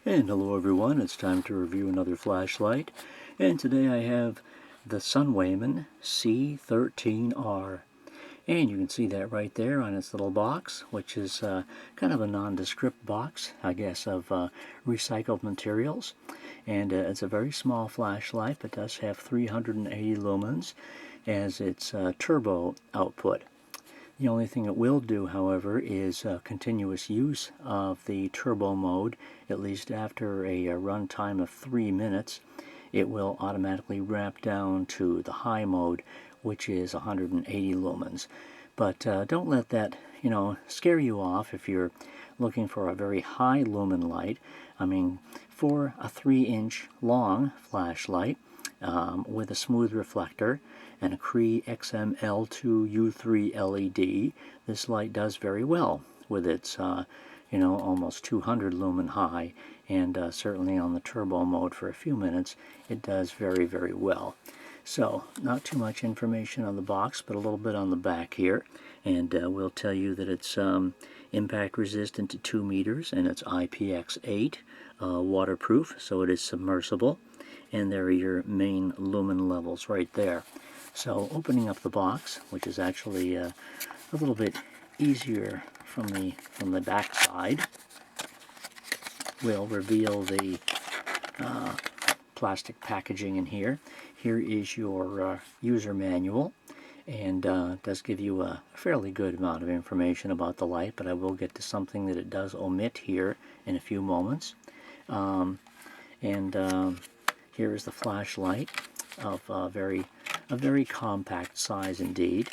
And hello everyone, it's time to review another flashlight, and today I have the Sunwayman C13R, and you can see that right there on its little box, which is kind of a nondescript box, I guess, of recycled materials. And it's a very small flashlight, but does have 380 lumens as its turbo output. The only thing it will do, however, is continuous use of the turbo mode. At least after a run time of 3 minutes, it will automatically ramp down to the high mode, which is 180 lumens. But don't let that, scare you off if you're looking for a very high lumen light. I mean, for a 3-inch long flashlight with a smooth reflector and a Cree XM-L2 U3 LED, this light does very well with its almost 200 lumen high, and certainly on the turbo mode for a few minutes it does very, very well. So not too much information on the box, but a little bit on the back here, and we'll tell you that it's impact resistant to 2 meters and it's IPX8 waterproof, so it is submersible, and there are your main lumen levels right there. So opening up the box, which is actually a little bit easier from the back side, will reveal the plastic packaging in here. Here is your user manual, and does give you a fairly good amount of information about the light, but I will get to something that it does omit here in a few moments. Here is the flashlight of a very compact size indeed.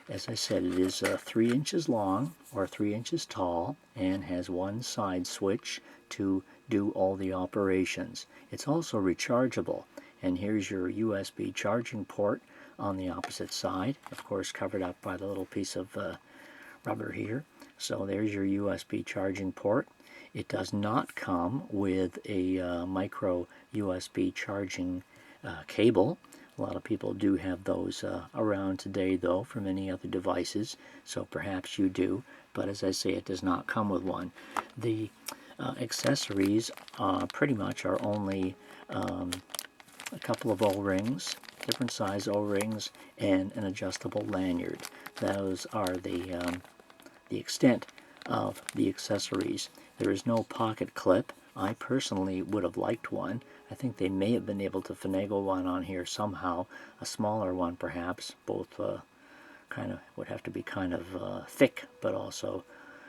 As I said, it is 3 inches long or 3 inches tall and has one side switch to do all the operations. It's also rechargeable, and here's your USB charging port on the opposite side, of course covered up by the little piece of rubber here. So there's your USB charging port. It does not come with a micro USB charging cable. A lot of people do have those around today, though, for many other devices, so perhaps you do, but as I say, it does not come with one. The accessories pretty much are only a couple of O-rings, different size O-rings, and an adjustable lanyard. Those are the extent of the accessories. There is no pocket clip. I personally would have liked one. I think they may have been able to finagle one on here somehow, a smaller one perhaps. Both would have to be kind of thick, but also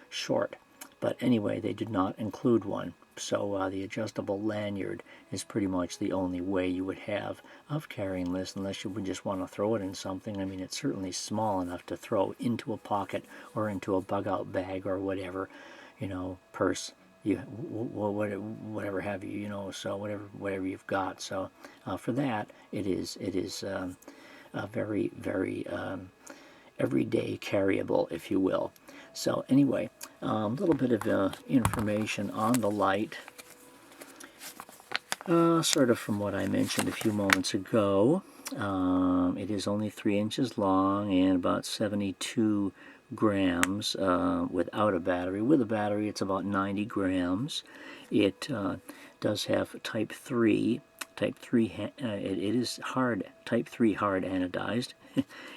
short. But anyway, they did not include one. So the adjustable lanyard is pretty much the only way you would have of carrying this, unless you would just want to throw it in something. I mean, it's certainly small enough to throw into a pocket or into a bug-out bag or whatever, purse, whatever have you, so whatever you've got. So for that, it is a very, very everyday carryable, if you will. So anyway, a little bit of information on the light, sort of from what I mentioned a few moments ago. It is only 3 inches long and about 72 grams without a battery. With a battery, it's about 90 grams. It does have Type 3. Type 3, it is hard, Type 3 hard anodized,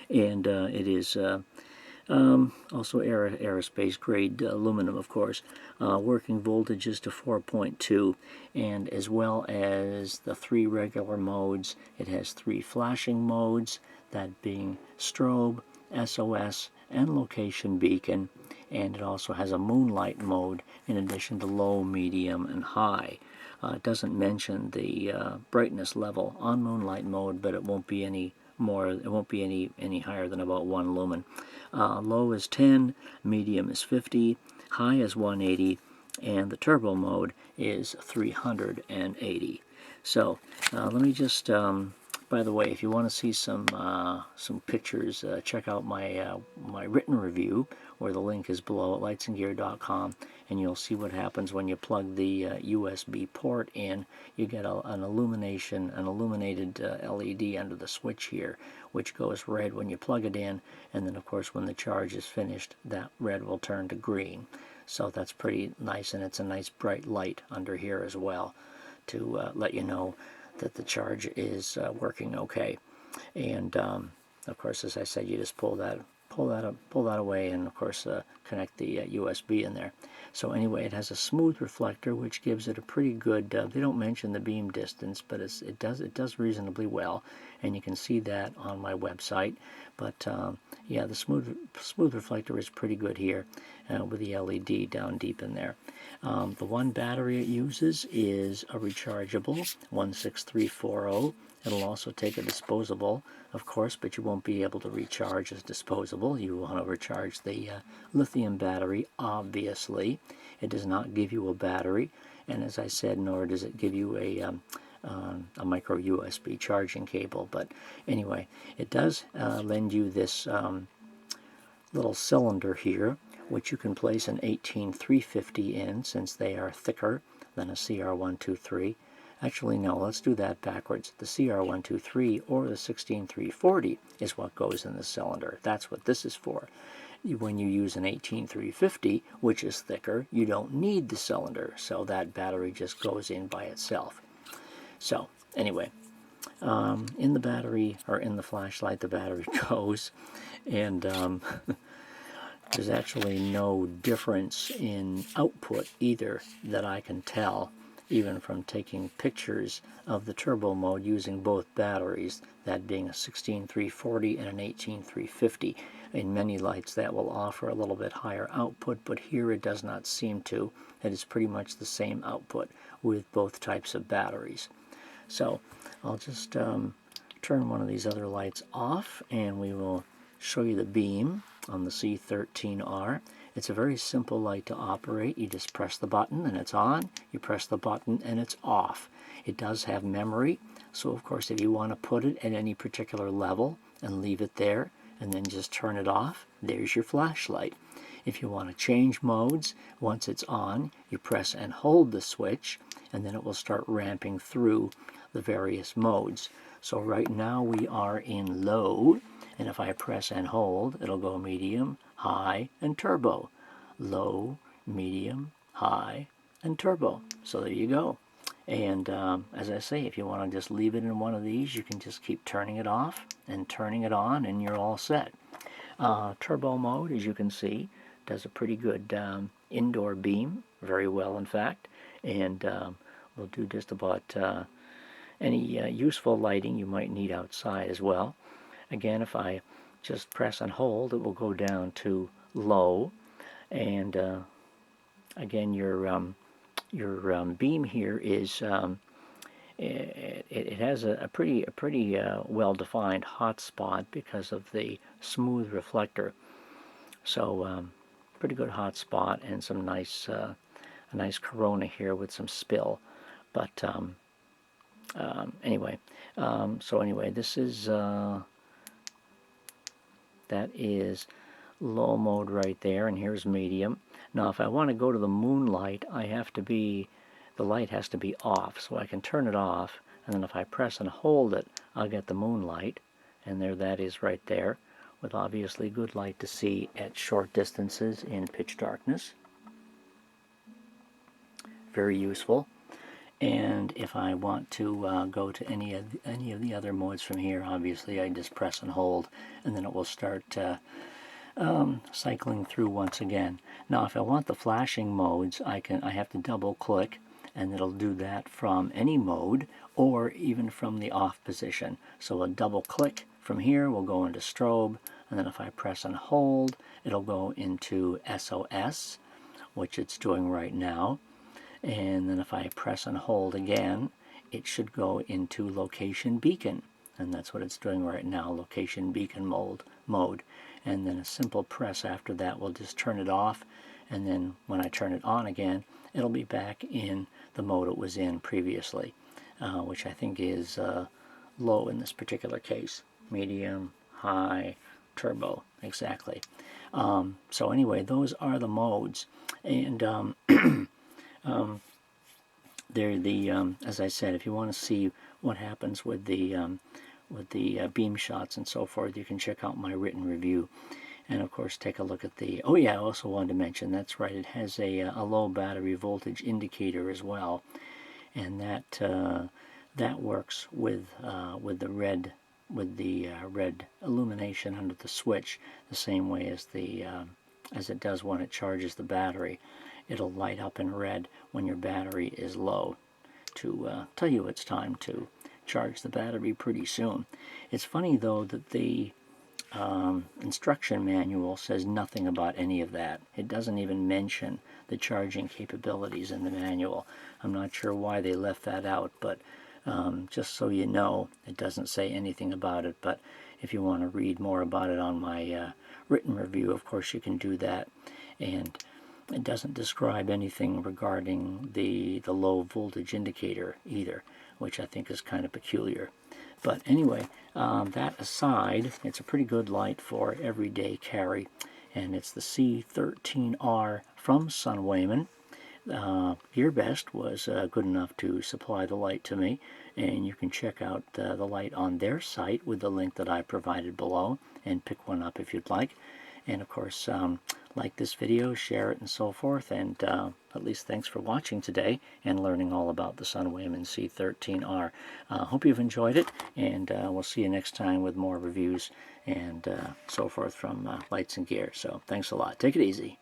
and it is also aerospace grade aluminum, of course. Working voltages to 4.2, and as well as the 3 regular modes, it has 3 flashing modes, that being strobe, SOS, and location beacon, and it also has a moonlight mode in addition to low, medium, and high. It doesn't mention the brightness level on moonlight mode, but it won't be any more. It won't be any higher than about 1 lumen. Low is 10, medium is 50, high is 180, and the turbo mode is 380. So let me just. By the way, if you want to see some pictures, check out my my written review, where the link is below at lightsandgear.com, and you'll see what happens when you plug the USB port in. You get an illuminated LED under the switch here, which goes red when you plug it in, and then of course when the charge is finished, that red will turn to green. So that's pretty nice, and it's a nice bright light under here as well to let you know that the charge is working okay. And of course, as I said, you just pull that away, and of course connect the USB in there. So anyway, it has a smooth reflector, which gives it a pretty good. They don't mention the beam distance, but it does reasonably well, and you can see that on my website. But yeah, the smooth reflector is pretty good here with the LED down deep in there. The one battery it uses is a rechargeable 16340. It'll also take a disposable, of course, but you won't be able to recharge as disposable. You want to recharge the lithium battery, obviously. It does not give you a battery, and as I said, nor does it give you a micro USB charging cable. But anyway, it does lend you this little cylinder here, which you can place an 18350 in, since they are thicker than a CR123. Actually, no, let's do that backwards. The CR123 or the 16340 is what goes in the cylinder. That's what this is for. When you use an 18350, which is thicker, you don't need the cylinder, so that battery just goes in by itself. So, anyway, in the battery, or in the flashlight, the battery goes, and there's actually no difference in output either that I can tell, even from taking pictures of the turbo mode using both batteries, that being a 16340 and an 18350. In many lights that will offer a little bit higher output, but here it does not seem to. It is pretty much the same output with both types of batteries. So I'll just turn one of these other lights off, and we will show you the beam on the C13R. It's a very simple light to operate. You just press the button and it's on. You press the button and it's off. It does have memory, so of course if you want to put it at any particular level and leave it there and then just turn it off, there's your flashlight. If you want to change modes, once it's on, you press and hold the switch, and then it will start ramping through the various modes. So right now we are in low, and if I press and hold, it'll go medium, high, and turbo. Low, medium, high, and turbo. So there you go. And as I say, if you want to just leave it in one of these, you can just keep turning it off and turning it on, and you're all set. Turbo mode, as you can see, does a pretty good indoor beam, very well in fact, and will do just about any useful lighting you might need outside as well. Again, if I just press and hold, it will go down to low, and again your beam here is it has a pretty well-defined hot spot because of the smooth reflector. So pretty good hot spot, and some nice a nice corona here with some spill. But anyway, so anyway, this is that is low mode right there, and here's medium. Now if I want to go to the moonlight, the light has to be off, so I can turn it off, and then if I press and hold it, I'll get the moonlight, and there that is right there, with obviously good light to see at short distances in pitch darkness. Very useful. And if I want to go to any of the other modes from here, obviously I just press and hold, and then it will start cycling through once again. Now if I want the flashing modes, I have to double click, and it'll do that from any mode, or even from the off position. So a double click from here will go into strobe, and then if I press and hold, it'll go into SOS, which it's doing right now. And then if I press and hold again, it should go into location beacon, and that's what it's doing right now, location beacon mode. And then a simple press after that will just turn it off, and then when I turn it on again, it'll be back in the mode it was in previously, which I think is low in this particular case. Medium, high, turbo, exactly. So anyway, those are the modes, and they're the as I said, if you want to see what happens with the beam shots and so forth, you can check out my written review. And of course, take a look at the, oh yeah, I also wanted to mention, that's right, it has a low battery voltage indicator as well. And that works with the red, red illumination under the switch, the same way as as it does when it charges the battery. It'll light up in red when your battery is low to tell you it's time to charge the battery pretty soon. It's funny though that the instruction manual says nothing about any of that. It doesn't even mention the charging capabilities in the manual. I'm not sure why they left that out, but just so you know, it doesn't say anything about it. But if you want to read more about it on my written review, of course you can do that. And it doesn't describe anything regarding the low voltage indicator either, which I think is kind of peculiar. But anyway, that aside, it's a pretty good light for everyday carry, and it's the C13R from Sunwayman. GearBest was good enough to supply the light to me, and you can check out the light on their site with the link that I provided below and pick one up if you'd like. And of course, like this video, share it, and so forth. And at least thanks for watching today and learning all about the Sunwayman C13R. Hope you've enjoyed it, and we'll see you next time with more reviews and so forth from Lights and Gear. So thanks a lot. Take it easy.